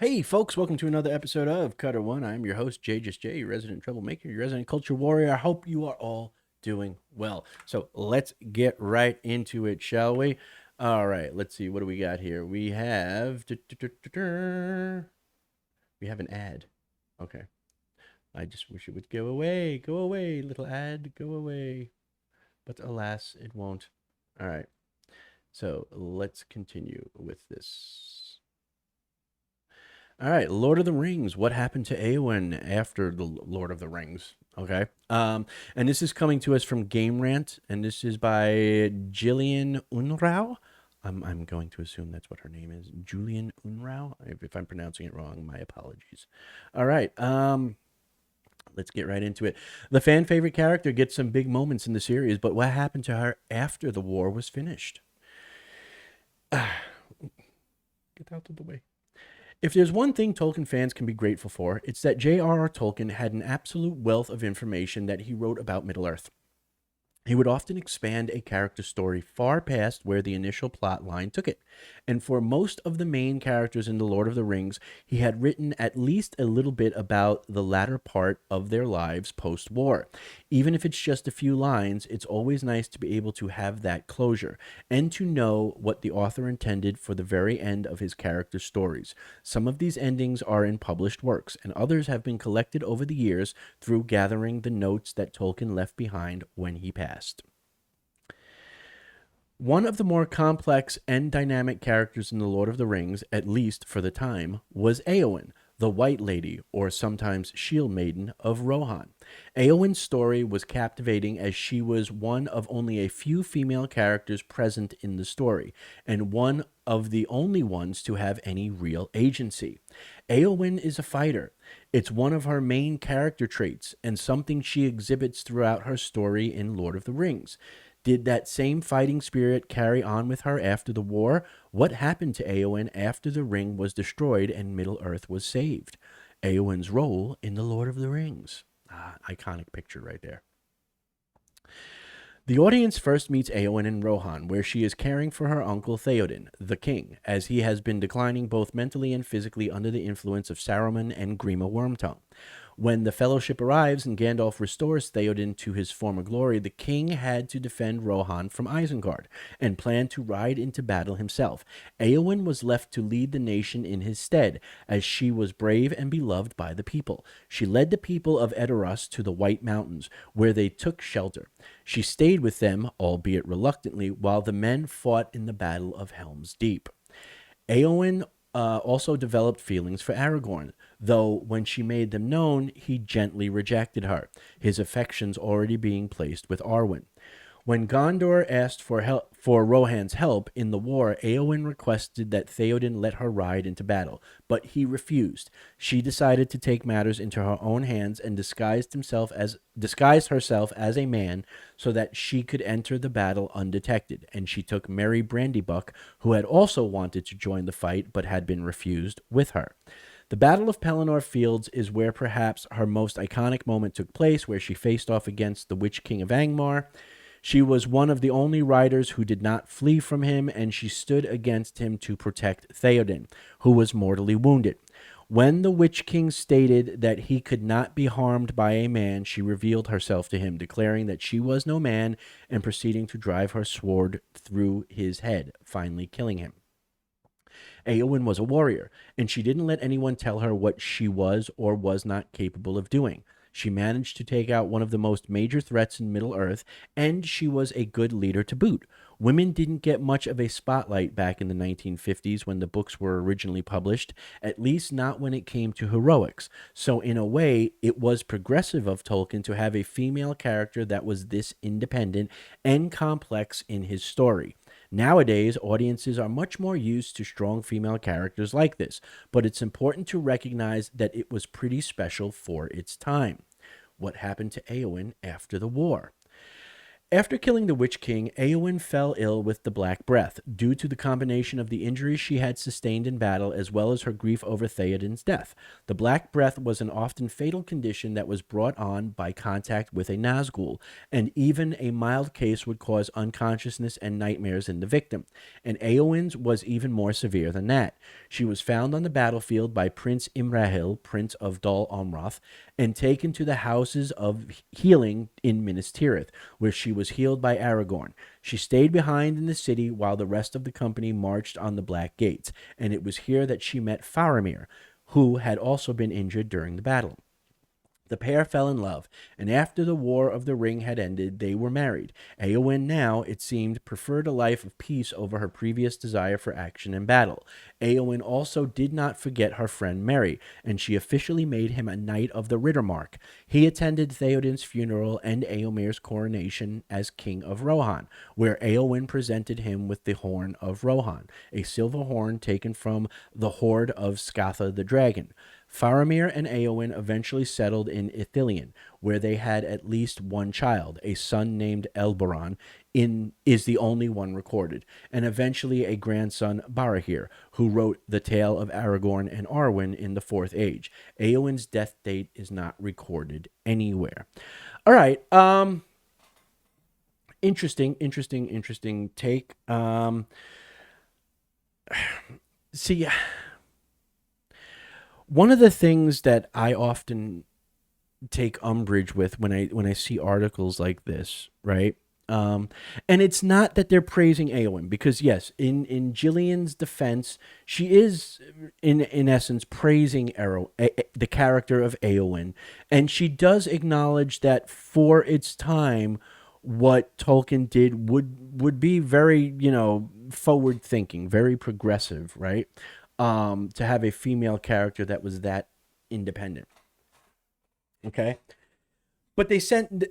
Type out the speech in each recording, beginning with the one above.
Hey, folks, welcome to another episode of Cutter One. I'm your host, Jay Just Jay, your resident troublemaker, your resident culture warrior. I hope you are all doing well. So let's get right into it, shall we? All right, let's see. What do we got here? We have an ad. Okay. I just wish it would go away. Go away, little ad. Go away. But alas, it won't. All right. So let's continue with this. All right, Lord of the Rings. What happened to Eowyn after the Lord of the Rings? Okay. And this is coming to us from Game Rant, and this is by Jillian Unrau. I'm going to assume that's what her name is, Julian Unrau. If I'm pronouncing it wrong, my apologies. All right. Let's get right into it. The fan favorite character gets some big moments in the series, but what happened to her after the war was finished? Get out of the way. If there's one thing Tolkien fans can be grateful for, it's that J.R.R. Tolkien had an absolute wealth of information that he wrote about Middle-earth. He would often expand a character story far past where the initial plot line took it. And for most of the main characters in The Lord of the Rings, he had written at least a little bit about the latter part of their lives post-war. Even if it's just a few lines, it's always nice to be able to have that closure and to know what the author intended for the very end of his character stories. Some of these endings are in published works, and others have been collected over the years through gathering the notes that Tolkien left behind when he passed. One of the more complex and dynamic characters in The Lord of the Rings, at least for the time, was Eowyn, the White Lady, or sometimes Shield Maiden, of Rohan. Eowyn's story was captivating as she was one of only a few female characters present in the story, and one of the only ones to have any real agency. Eowyn is a fighter. It's one of her main character traits, and something she exhibits throughout her story in Lord of the Rings. Did that same fighting spirit carry on with her after the war? What happened to Eowyn after the ring was destroyed and Middle-earth was saved? Eowyn's role in The Lord of the Rings. Iconic picture right there. The audience first meets Eowyn in Rohan, where she is caring for her uncle Theoden, the king, as he has been declining both mentally and physically under the influence of Saruman and Grima Wormtongue. When the Fellowship arrives and Gandalf restores Theoden to his former glory, the king had to defend Rohan from Isengard and planned to ride into battle himself. Eowyn was left to lead the nation in his stead, as she was brave and beloved by the people. She led the people of Edoras to the White Mountains, where they took shelter. She stayed with them, albeit reluctantly, while the men fought in the Battle of Helm's Deep. Eowyn also developed feelings for Aragorn, though when she made them known, he gently rejected her, his affections already being placed with Arwen. When Gondor asked for Rohan's help in the war, Eowyn requested that Theoden let her ride into battle, but he refused. She decided to take matters into her own hands and disguised herself as a man so that she could enter the battle undetected, and she took Merry Brandybuck, who had also wanted to join the fight but had been refused, with her. The Battle of Pelennor Fields is where perhaps her most iconic moment took place, where she faced off against the Witch King of Angmar. She was one of the only riders who did not flee from him, and she stood against him to protect Theoden, who was mortally wounded. When the Witch King stated that he could not be harmed by a man, she revealed herself to him, declaring that she was no man, and proceeding to drive her sword through his head, finally killing him. Eowyn was a warrior, and she didn't let anyone tell her what she was or was not capable of doing. She managed to take out one of the most major threats in Middle-earth, and she was a good leader to boot. Women didn't get much of a spotlight back in the 1950s when the books were originally published, at least not when it came to heroics. So in a way, it was progressive of Tolkien to have a female character that was this independent and complex in his story. Nowadays, audiences are much more used to strong female characters like this, but it's important to recognize that it was pretty special for its time. What happened to Eowyn after the war? After killing the Witch King, Eowyn fell ill with the Black Breath due to the combination of the injuries she had sustained in battle as well as her grief over Theoden's death. The Black Breath was an often fatal condition that was brought on by contact with a Nazgul, and even a mild case would cause unconsciousness and nightmares in the victim. And Eowyn's was even more severe than that. She was found on the battlefield by Prince Imrahil, Prince of Dol Amroth, and taken to the houses of healing in Minas Tirith, where she was healed by Aragorn. She stayed behind in the city while the rest of the company marched on the Black Gates, and it was here that she met Faramir, who had also been injured during the battle. The pair fell in love, and after the War of the Ring had ended, they were married. Eowyn now, it seemed, preferred a life of peace over her previous desire for action and battle. Eowyn also did not forget her friend Merry, and she officially made him a Knight of the Rittermark. He attended Theoden's funeral and Eomir's coronation as King of Rohan, where Eowyn presented him with the Horn of Rohan, a silver horn taken from the hoard of Scatha the dragon. Faramir and Eowyn eventually settled in Ithilien, where they had at least one child, a son named Elberon, is the only one recorded, and eventually a grandson, Barahir, who wrote the tale of Aragorn and Arwen in the Fourth Age. Eowyn's death date is not recorded anywhere. All right, interesting take. See, one of the things that I often take umbrage with when I see articles like this, right? And it's not that they're praising Eowyn, because yes, in Gillian's defense, she is in essence praising the character of Eowyn, and she does acknowledge that for its time, what Tolkien did would be very, forward thinking, very progressive, right? To have a female character that was that independent. Okay. But they sent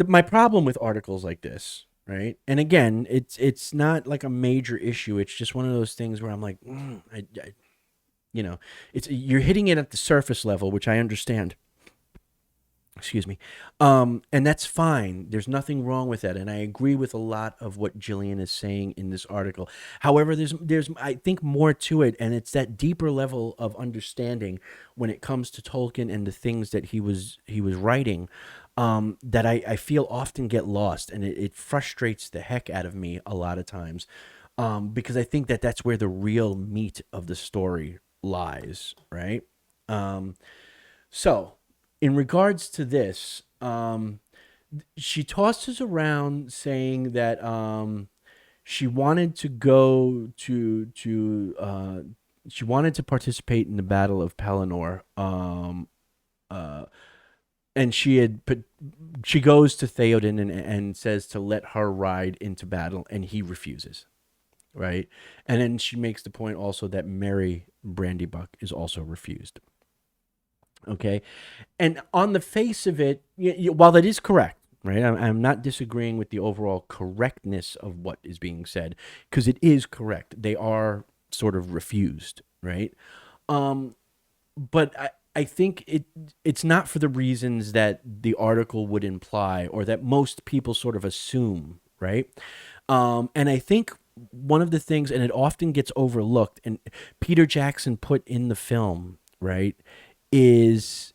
my problem with articles like this, right? And again, it's not like a major issue. It's just one of those things where I'm like, it's you're hitting it at the surface level, which I understand. Excuse me. And that's fine. There's nothing wrong with that. And I agree with a lot of what Gillian is saying in this article. However, there's I think more to it, and it's that deeper level of understanding when it comes to Tolkien and the things that he was writing, that I feel often get lost, and it frustrates the heck out of me a lot of times, because I think that that's where the real meat of the story lies, right? So in regards to this, she tosses around saying that she wanted to go she wanted to participate in the Battle of Pelennor, and she goes to Theoden and says to let her ride into battle, and he refuses, right? And then she makes the point also that Merry Brandybuck is also refused. Okay, and on the face of it, while that is correct, right? I'm not disagreeing with the overall correctness of what is being said, because it is correct. They are sort of refused, right? But I think it's not for the reasons that the article would imply, or that most people sort of assume, right? And I think one of the things, and it often gets overlooked, and Peter Jackson put in the film, right, is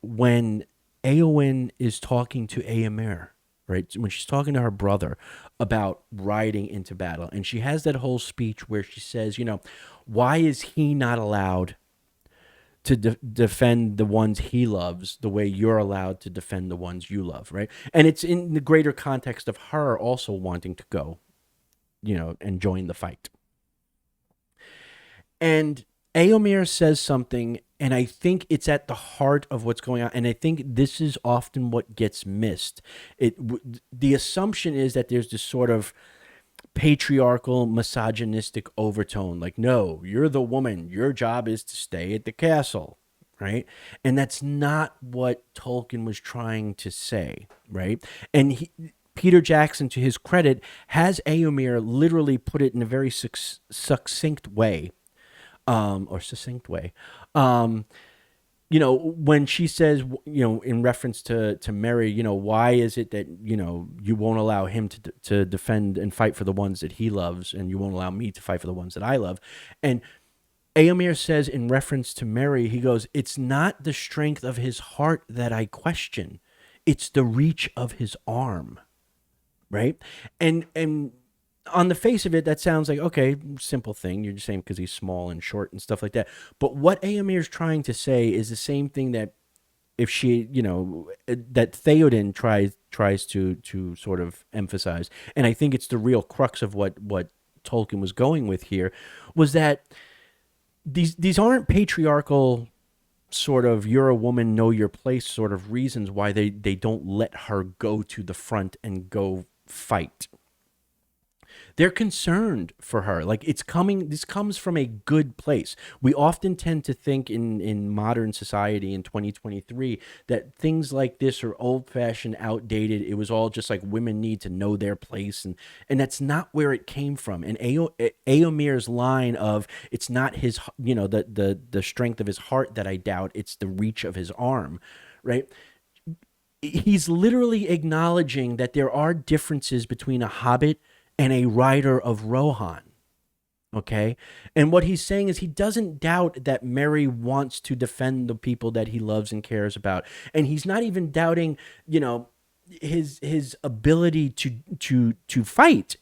when Eowyn is talking to Aomir, right? When she's talking to her brother about riding into battle, and she has that whole speech where she says, why is he not allowed to defend the ones he loves the way you're allowed to defend the ones you love, right? And it's in the greater context of her also wanting to go, and join the fight. And Aomir says something, and I think it's at the heart of what's going on, and I think this is often what gets missed. The assumption is that there's this sort of patriarchal, misogynistic overtone, like, no, you're the woman, your job is to stay at the castle, right? And that's not what Tolkien was trying to say, right? And Peter Jackson, to his credit, has Aomir literally put it in a very succinct way, when she says, in reference to Mary, why is it that, you won't allow him to defend and fight for the ones that he loves, and you won't allow me to fight for the ones that I love? And Aomir says in reference to Mary, he goes, it's not the strength of his heart that I question. It's the reach of his arm. Right. And on the face of it, that sounds like, okay, simple thing. You're just saying because he's small and short and stuff like that. But what Aomir's trying to say is the same thing that if she, that Theoden tries to sort of emphasize. And I think it's the real crux of what Tolkien was going with here, was that these aren't patriarchal sort of you're a woman, know your place sort of reasons why they don't let her go to the front and go fight. They're concerned for her. Like, this comes from a good place. We often tend to think in modern society in 2023 that things like this are old-fashioned, outdated. It was all just like women need to know their place, and that's not where it came from. And Aomir's line of, it's not his, the strength of his heart that I doubt, it's the reach of his arm, right? He's literally acknowledging that there are differences between a hobbit and a rider of Rohan, okay? And what he's saying is he doesn't doubt that Mary wants to defend the people that he loves and cares about. And he's not even doubting, his ability to fight.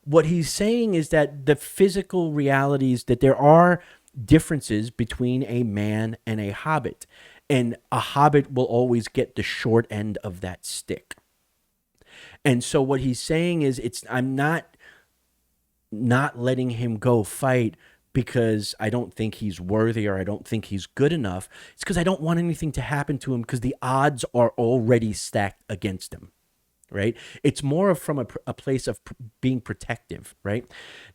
What he's saying is that the physical realities, that there are differences between a man and a hobbit. And a hobbit will always get the short end of that stick. And so what he's saying is, I'm not letting him go fight because I don't think he's worthy or I don't think he's good enough. It's because I don't want anything to happen to him, because the odds are already stacked against him, right? It's more from a place of being protective, right?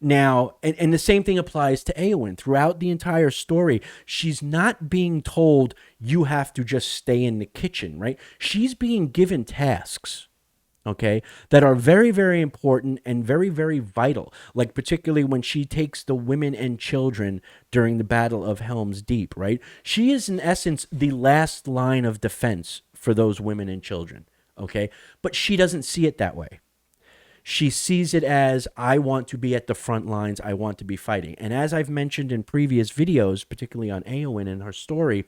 Now, and the same thing applies to Eowyn. Throughout the entire story, she's not being told, you have to just stay in the kitchen, right? She's being given tasks, okay, that are very, very important and very, very vital. Like particularly when she takes the women and children during the Battle of Helm's Deep, right? She is in essence the last line of defense for those women and children, okay? But she doesn't see it that way. She sees it as, I want to be at the front lines, I want to be fighting. And as I've mentioned in previous videos, particularly on Eowyn and her story,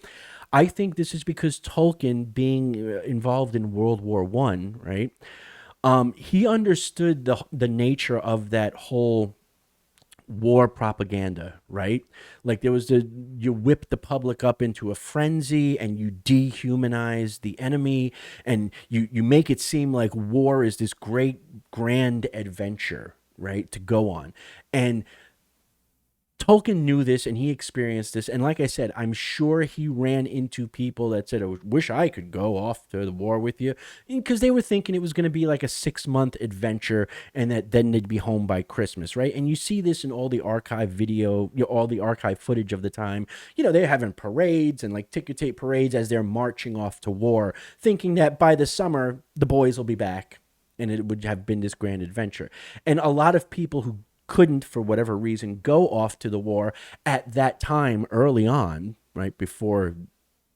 I think this is because Tolkien, being involved in World War I, right? He understood the nature of that whole war propaganda, right? Like there was you whip the public up into a frenzy and you dehumanize the enemy, and you make it seem like war is this great grand adventure, right, to go on. And Tolkien knew this and he experienced this. And like I said, I'm sure he ran into people that said, I wish I could go off to the war with you, because they were thinking it was going to be like a 6-month adventure and that then they'd be home by Christmas, right? And you see this in all the archive video, all the archive footage of the time. They're having parades and like ticker tape parades as they're marching off to war, thinking that by the summer, the boys will be back and it would have been this grand adventure. And a lot of people who couldn't, for whatever reason, go off to the war at that time early on, right, before,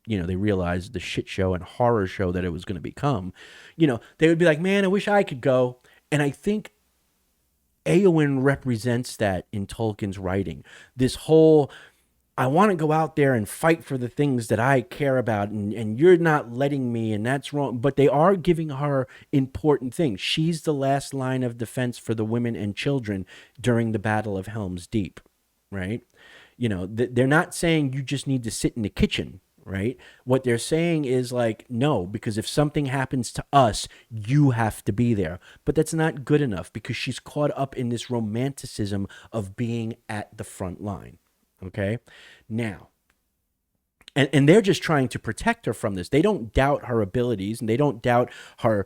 they realized the shit show and horror show that it was going to become, they would be like, man, I wish I could go. And I think Eowyn represents that in Tolkien's writing. This whole, I want to go out there and fight for the things that I care about, and you're not letting me, and that's wrong. But they are giving her important things. She's the last line of defense for the women and children during the Battle of Helm's Deep, right? They're not saying you just need to sit in the kitchen, right? What they're saying is like, no, because if something happens to us, you have to be there. But that's not good enough, because she's caught up in this romanticism of being at the front line. Okay, now, and they're just trying to protect her from this. They don't doubt her abilities and they don't doubt her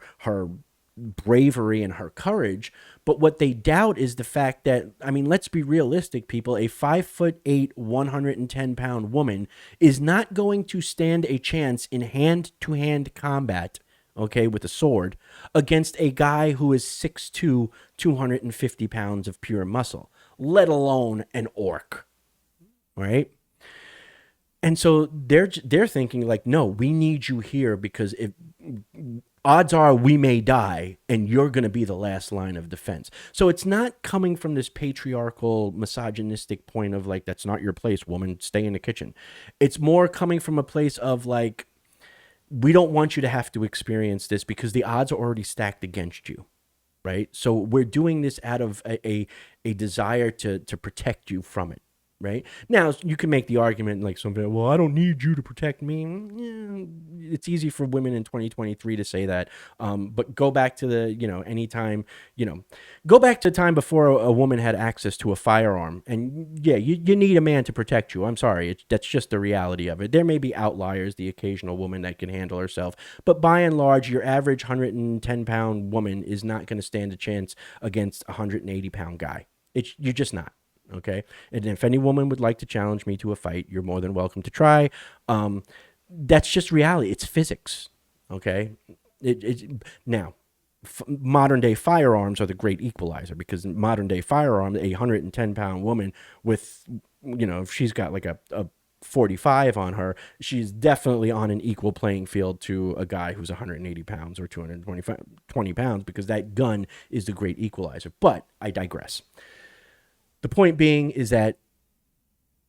bravery and her courage. But what they doubt is the fact that, let's be realistic, people. A 5'8", 110-pound woman is not going to stand a chance in hand-to-hand combat, okay, with a sword, against a guy who is 6'2", 250 pounds of pure muscle, let alone an orc. Right? And so they're thinking like, no, we need you here because if odds are we may die and you're going to be the last line of defense. So it's not coming from this patriarchal, misogynistic point of like, that's not your place, woman, stay in the kitchen. It's more coming from a place of like, we don't want you to have to experience this because the odds are already stacked against you. Right. So we're doing this out of a desire to protect you from it. Right now, you can make the argument like somebody, well, I don't need you to protect me. Yeah, it's easy for women in 2023 to say that. But go back to the, anytime, go back to the time before a woman had access to a firearm. And yeah, you need a man to protect you. I'm sorry. That's just the reality of it. There may be outliers, the occasional woman that can handle herself. But by and large, your average 110-pound woman is not going to stand a chance against a 180-pound guy. You're just not. Okay. And if any woman would like to challenge me to a fight, you're more than welcome to try. That's just reality. It's physics. Okay. Now, modern day firearms are the great equalizer because in modern day firearm, a 110-pound woman with, if she's got like a 45 on her, she's definitely on an equal playing field to a guy who's 180 pounds or 220 pounds because that gun is the great equalizer. But I digress. The point being is that,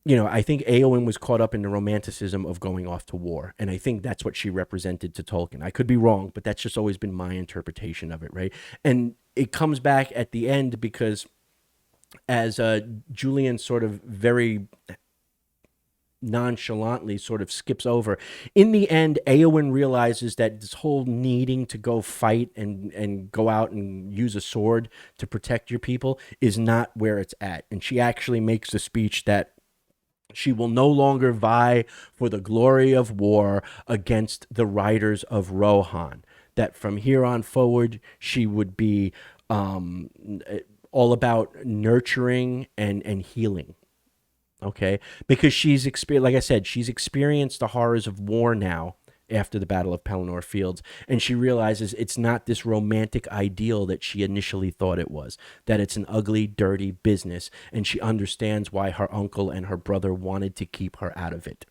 I think Eowyn was caught up in the romanticism of going off to war. And I think that's what she represented to Tolkien. I could be wrong, but that's just always been my interpretation of it, right? And it comes back at the end because as Julian sort of very nonchalantly sort of skips over. In the end, Eowyn realizes that this whole needing to go fight and go out and use a sword to protect your people is not where it's at. And she actually makes a speech that she will no longer vie for the glory of war against the riders of Rohan. That from here on forward, she would be all about nurturing and healing. Okay, because she's like I said, she's experienced the horrors of war now after the Battle of Pelennor Fields, and she realizes it's not this romantic ideal that she initially thought it was, that it's an ugly, dirty business, and she understands why her uncle and her brother wanted to keep her out of it.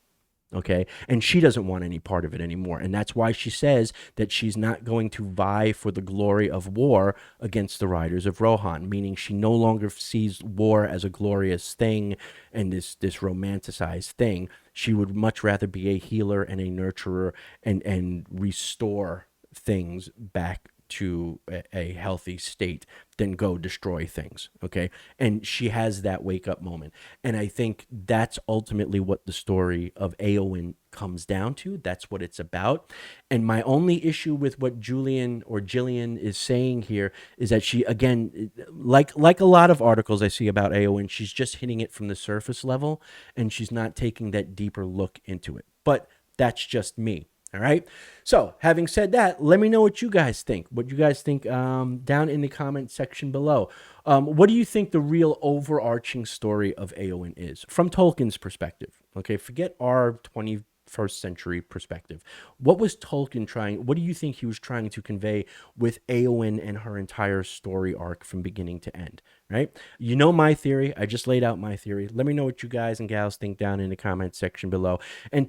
Okay. And she doesn't want any part of it anymore. And that's why she says that she's not going to vie for the glory of war against the riders of Rohan, meaning she no longer sees war as a glorious thing and this romanticized thing. She would much rather be a healer and a nurturer and restore things back to a healthy state than go destroy things. Okay. And she has that wake up moment. And I think that's ultimately what the story of Eowyn comes down to. That's what it's about. And my only issue with what Gillian is saying here is that she, again, like a lot of articles I see about Eowyn, she's just hitting it from the surface level and she's not taking that deeper look into it. But that's just me. All right. So having said that, let me know what you guys think. Down in the comment section below. What do you think the real overarching story of Eowyn is from Tolkien's perspective? Okay. Forget our 21st century perspective. What was Tolkien what do you think he was trying to convey with Eowyn and her entire story arc from beginning to end? Right. You know my theory. I just laid out my theory. Let me know what you guys and gals think down in the comment section below. And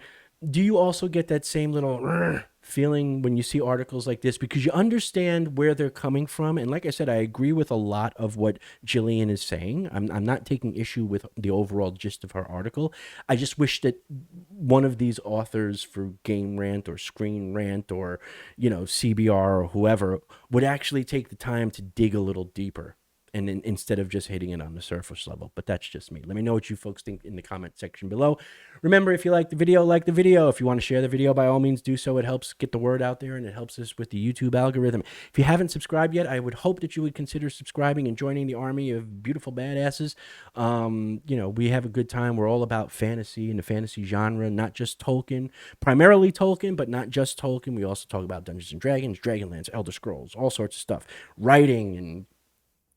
do you also get that same little feeling when you see articles like this? Because you understand where they're coming from. And like I said, I agree with a lot of what Gillian is saying. I'm not taking issue with the overall gist of her article. I just wish that one of these authors for Game Rant or Screen Rant or, CBR or whoever would actually take the time to dig a little deeper. And instead of just hitting it on the surface level. But that's just me. Let me know what you folks think in the comment section below. Remember, if you like the video, like the video. If you want to share the video, by all means do so. It helps get the word out there, and it helps us with the YouTube algorithm. If you haven't subscribed yet, I would hope that you would consider subscribing and joining the army of beautiful badasses. We have a good time. We're all about fantasy and the fantasy genre, not just Tolkien. Primarily Tolkien, but not just Tolkien. We also talk about Dungeons & Dragons, Dragonlance, Elder Scrolls, all sorts of stuff. Writing and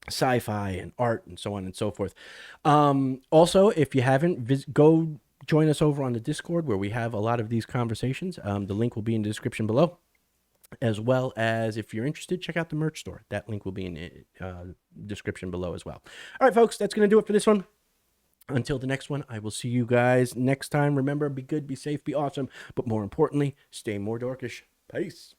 sci-fi and art and so on and so forth. Also, if you haven't, go join us over on the Discord where we have a lot of these conversations. The link will be in the description below, as well as if you're interested, check out the merch store. That link will be in the description below as well. All right, folks, that's going to do it for this one. Until the next one, I will see you guys next time. Remember, be good, be safe, be awesome, but more importantly, stay more dorkish. Peace.